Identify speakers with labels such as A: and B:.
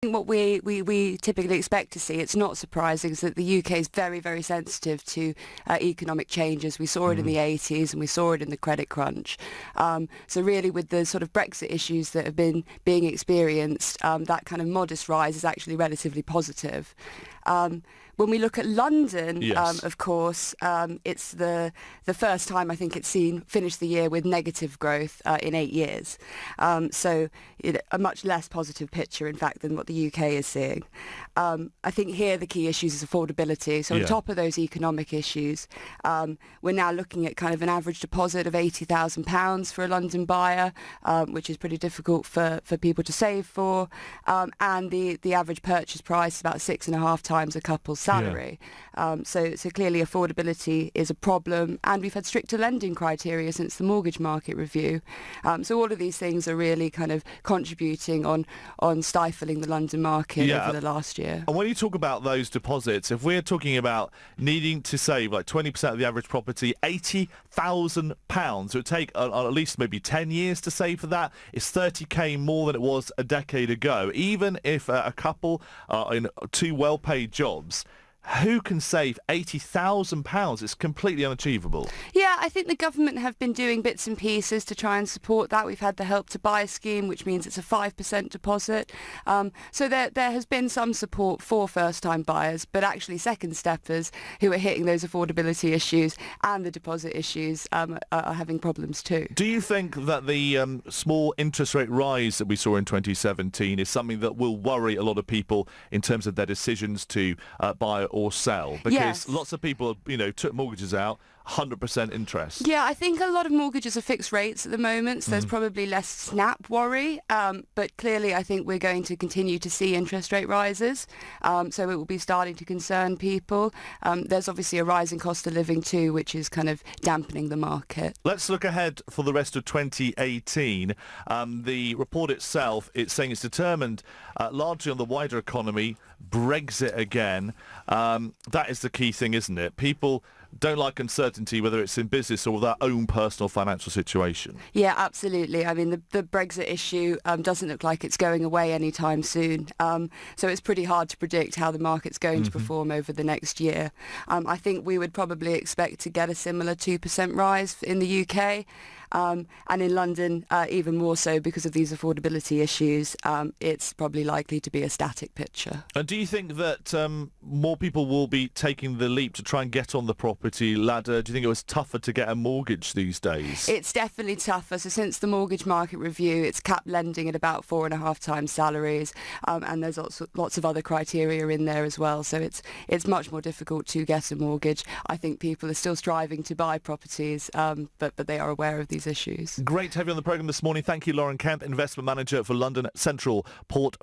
A: What we typically expect to see, it's not surprising, is that the UK is very, very sensitive to economic changes. We saw it in the 80s and we saw it in the credit crunch. So really with the sort of Brexit issues that have been being experienced, that kind of modest rise is actually relatively positive. When we look at London,
B: Yes.
A: of course, it's the first time I think it's finished the year with negative growth in 8 years. So a much less positive picture, in fact, than what the UK is seeing. I think here the key issues is affordability. So on top of those economic issues, we're now looking at kind of an average deposit of £80,000 for a London buyer, which is pretty difficult for people to save for. And the average purchase price is about 6.5 times a couple's salary. So clearly affordability is a problem, and we've had stricter lending criteria since the mortgage market review. So all of these things are really kind of contributing on stifling the London market over the last year.
B: And when you talk about those deposits, if we're talking about needing to save like 20% of the average property, £80,000, it would take at least maybe 10 years to save for that. It's 30k more than it was a decade ago. Even if a couple are in two well-paid jobs, who can save £80,000? It's completely unachievable.
A: Yeah, I think the government have been doing bits and pieces to try and support that. We've had the Help to Buy scheme, which means it's a 5% deposit. So there has been some support for first-time buyers, but actually second steppers who are hitting those affordability issues and the deposit issues are having problems too.
B: Do you think that the small interest rate rise that we saw in 2017 is something that will worry a lot of people in terms of their decisions to buy or sell? Because lots of people, took mortgages out, 100% interest.
A: Yeah, I think a lot of mortgages are fixed rates at the moment, so there's probably less snap worry. But clearly, I think we're going to continue to see interest rate rises. So it will be starting to concern people. There's obviously a rising cost of living too, which is kind of dampening the market.
B: Let's look ahead for the rest of 2018. The report itself, it's saying it's determined largely on the wider economy, Brexit again. That is the key thing, isn't it? People don't like uncertainty, whether it's in business or their own personal financial situation.
A: Yeah, absolutely. I mean, the Brexit issue doesn't look like it's going away anytime soon. So it's pretty hard to predict how the market's going to perform over the next year. I think we would probably expect to get a similar 2% rise in the UK. And in London, even more so because of these affordability issues. It's probably likely to be a static picture.
B: And do you think that more people will be taking the leap to try and get on the property ladder? Do you think it was tougher to get a mortgage these days?
A: It's definitely tougher. So since the mortgage market review, it's capped lending at about 4.5 times salaries, and there's lots of other criteria in there as well. So it's much more difficult to get a mortgage. I think people are still striving to buy properties, but they are aware of these issues.
B: Great to have you on the programme this morning. Thank you, Lauren Kemp, Investment Manager for London Central Port.